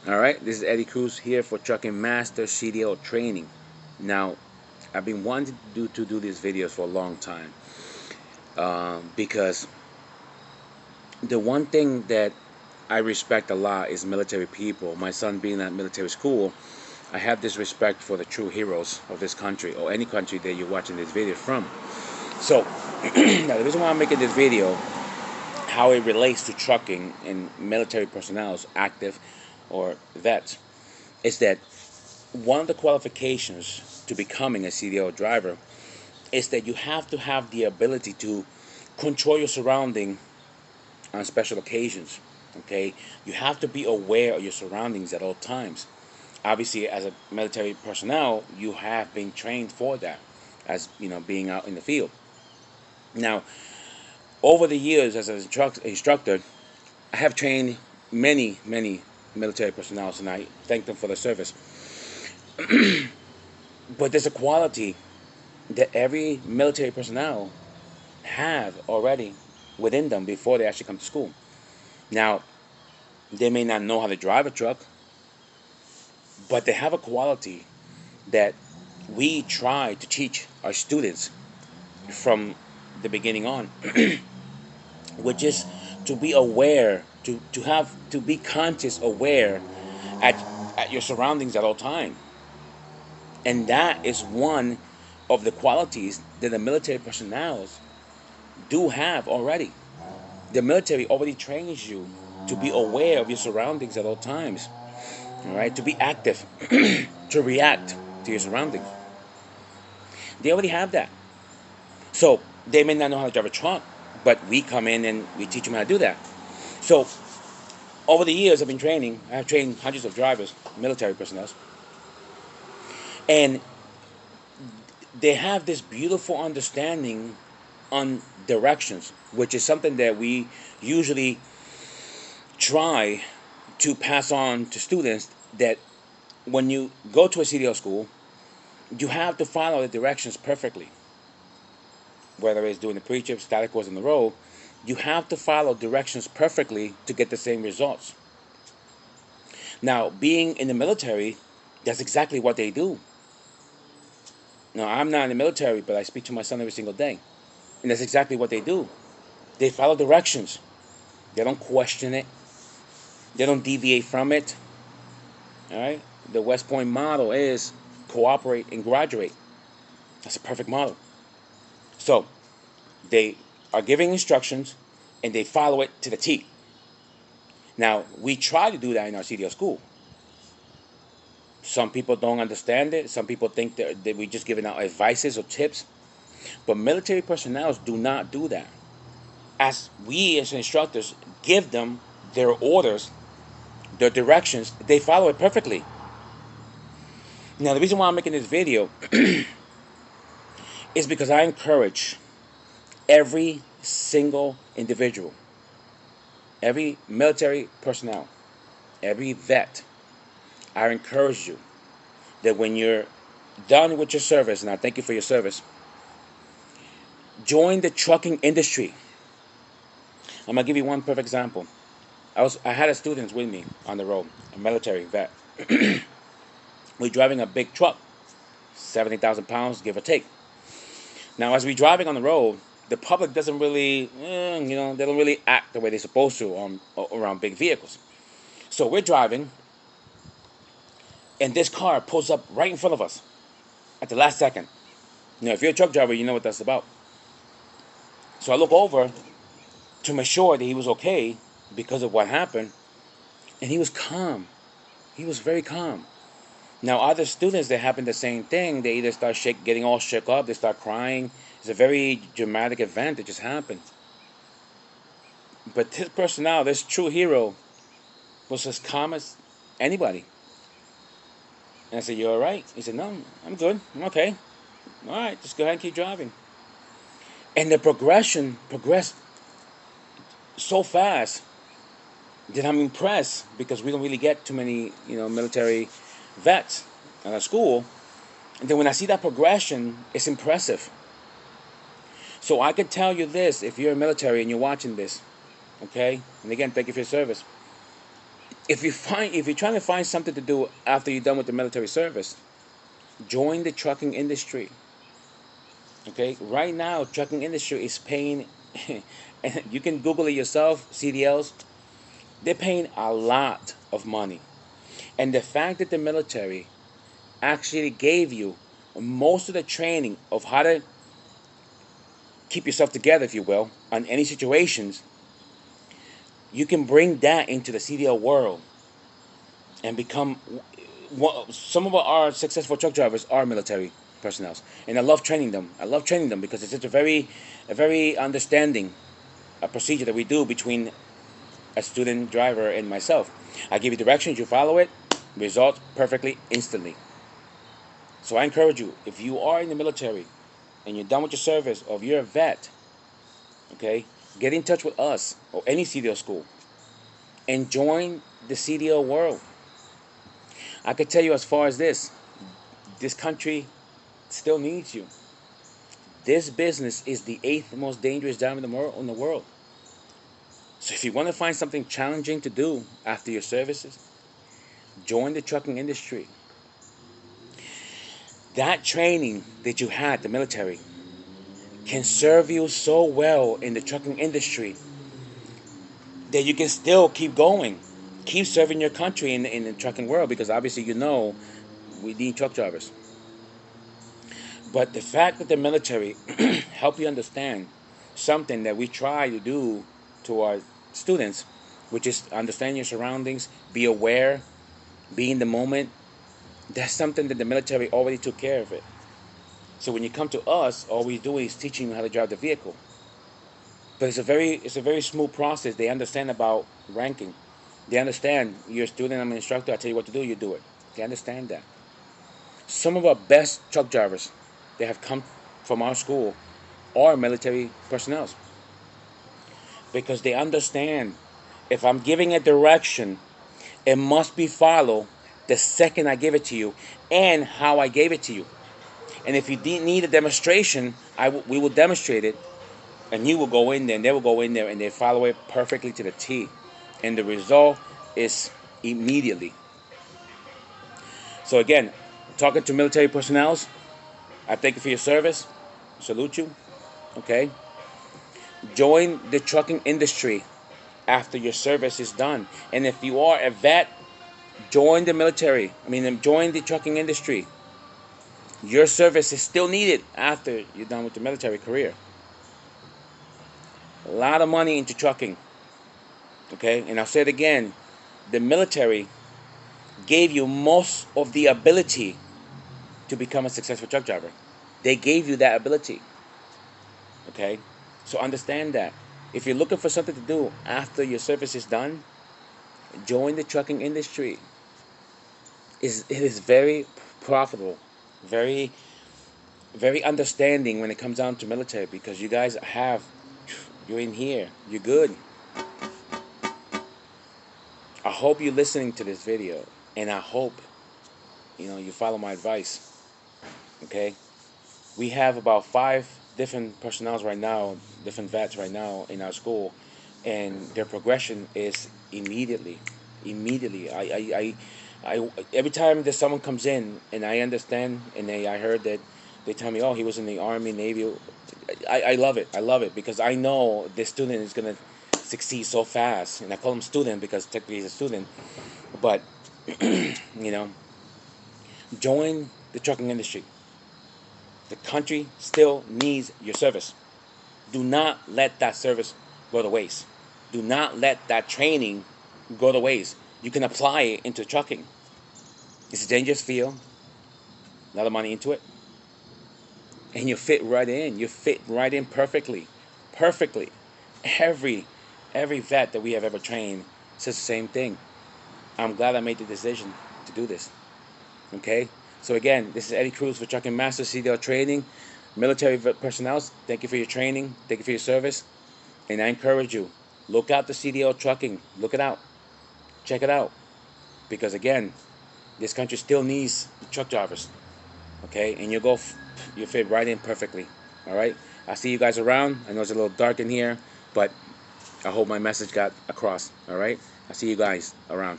All right, this is Eddie Cruz here for Trucking Master CDL Training. Now, I've been wanting to do these videos for a long time because the one thing that I respect a lot is military people. My son being at military school, I have this respect for the true heroes of this country or any country that you're watching this video from. So, now the reason why I'm making this video, how it relates to trucking and military personnel, active or vets, is that one of the qualifications to becoming a CDL driver is that you have to have the ability to control your surrounding on special occasions. Okay, you have to be aware of your surroundings at all times. Obviously, as a military personnel, you have been trained for that, as you know, being out in the field. Now, over the years as an instructor, I have trained many military personnel, and I thank them for their service. But there's a quality that every military personnel have already within them before they actually come to school. Now, they may not know how to drive a truck, but they have a quality that we try to teach our students from the beginning on, which is to be aware, to be conscious aware at, at your surroundings at all time. And that is one of the qualities that the military personnel do have already. The military already trains you to be aware of your surroundings at all times. All right, to be active, to react to your surroundings. They already have that. So they may not know how to drive a truck, but we come in and we teach them how to do that. So over the years I've been training, I've trained hundreds of drivers, military personnel, and they have this beautiful understanding on directions, which is something that we usually try to pass on to students, that when you go to a CDL school, you have to follow the directions perfectly. Whether it's doing the pre-trip, static course on the road, you have to follow directions perfectly to get the same results. Now, being in the military, that's exactly what they do. Now, I'm not in the military, but I speak to my son every single day. And that's exactly what they do. They follow directions. They don't question it. They don't deviate from it. All right? The West Point model is cooperate and graduate. That's a perfect model. So, they are giving instructions and they follow it to the T. Now, we try to do that in our CDL school. Some people don't understand it. Some people think that we're just giving out advices or tips. But military personnel do not do that. As we, as instructors, give them their orders, their directions, they follow it perfectly. Now, the reason why I'm making this video is because I encourage every single individual, every military personnel, every vet, I encourage you that when you're done with your service, and I thank you for your service, join the trucking industry. I'm gonna give you one perfect example. I had a student with me on the road, a military vet. We're driving a big truck, 70,000 pounds, give or take. Now, as we're driving on the road, the public doesn't really, they don't really act the way they're supposed to around big vehicles. So we're driving, and this car pulls up right in front of us at the last second. If you're a truck driver, you know what that's about. So I look over to make sure that he was okay because of what happened, and he was calm. He was very calm. Now, other students that happen the same thing, they either start getting all shook up, they start crying. It's a very dramatic event that just happened. But this person now, this true hero, was as calm as anybody. And I said, "You all right?" He said, "No, I'm good. I'm okay. All right, just go ahead and keep driving." And the progression progressed so fast that I'm impressed, because we don't really get too many, military vets at our school. And then when I see that progression, it's impressive. So I can tell you this: if you're military and you're watching this, okay, and again, thank you for your service. if you're trying to find something to do after you're done with the military service, join the trucking industry. Okay, right now trucking industry is paying, and you can Google it yourself. CDLs, they're paying a lot of money, and the fact that the military actually gave you most of the training of how to keep yourself together, if you will, on any situations, you can bring that into the CDL world and become. Some of our successful truck drivers are military personnel, and I love training them. I love training them because it's such a very understanding a procedure that we do between a student driver and myself. I give you directions, you follow it, results perfectly instantly. So I encourage you, if you are in the military and you're done with your service, or if you're a vet, okay, get in touch with us or any CDL school and join the CDL world. I could tell you as far as this country still needs you. This business is the eighth most dangerous job in the world. So if you want to find something challenging to do after your services, join the trucking industry. That training that you had, the military, can serve you so well in the trucking industry that you can still keep going, keep serving your country in the trucking world, because obviously we need truck drivers. But the fact that the military help you understand something that we try to do to our students, which is understand your surroundings, be aware, be in the moment, that's something that the military already took care of it. So when you come to us, all we do is teaching you how to drive the vehicle. But it's a very smooth process. They understand about ranking. They understand you're a student, I'm an instructor, I tell you what to do, you do it. They understand that. Some of our best truck drivers that have come from our school are military personnel because they understand if I'm giving a direction, it must be followed the second I give it to you and how I gave it to you. And if you need a demonstration, we will demonstrate it, and you will go in there, and they will go in there, and they follow it perfectly to the T, and the result is immediately. So again, talking to military personnel, I thank you for your service. Salute you. Okay. Join the trucking industry after your service is done, and if you are a vet, join the military. Join the trucking industry. Your service is still needed after you're done with the military career. A lot of money into trucking. Okay, and I'll say it again: the military gave you most of the ability to become a successful truck driver. They gave you that ability. Okay, so understand that. If you're looking for something to do after your service is done, join the trucking industry. It is very profitable, very very understanding when it comes down to military, because you guys you're in here, you're good. I hope you're listening to this video, and I hope you follow my advice. Okay, we have about 5 different personnel right now, different vets right now in our school, and their progression is immediately. Every time that someone comes in and I understand, and I heard that they tell me, oh, he was in the Army, Navy. I love it. I love it because I know this student is gonna succeed so fast, and I call him student because technically he's a student. But you know, join the trucking industry. The country still needs your service. Do not let that service go to waste. Do not let that training go to waste. You can apply it into trucking. It's a dangerous field. A lot of money into it. And you fit right in. You fit right in perfectly. Perfectly. Every vet that we have ever trained says the same thing. I'm glad I made the decision to do this. Okay? So again, this is Eddie Cruz for Trucking Master CDL Training. Military personnel, thank you for your training. Thank you for your service. And I encourage you, look out the CDL trucking. Look it out. Check it out. Because again, this country still needs truck drivers. Okay? And you fit right in perfectly. All right? I'll see you guys around. I know it's a little dark in here, but I hope my message got across. All right? I'll see you guys around.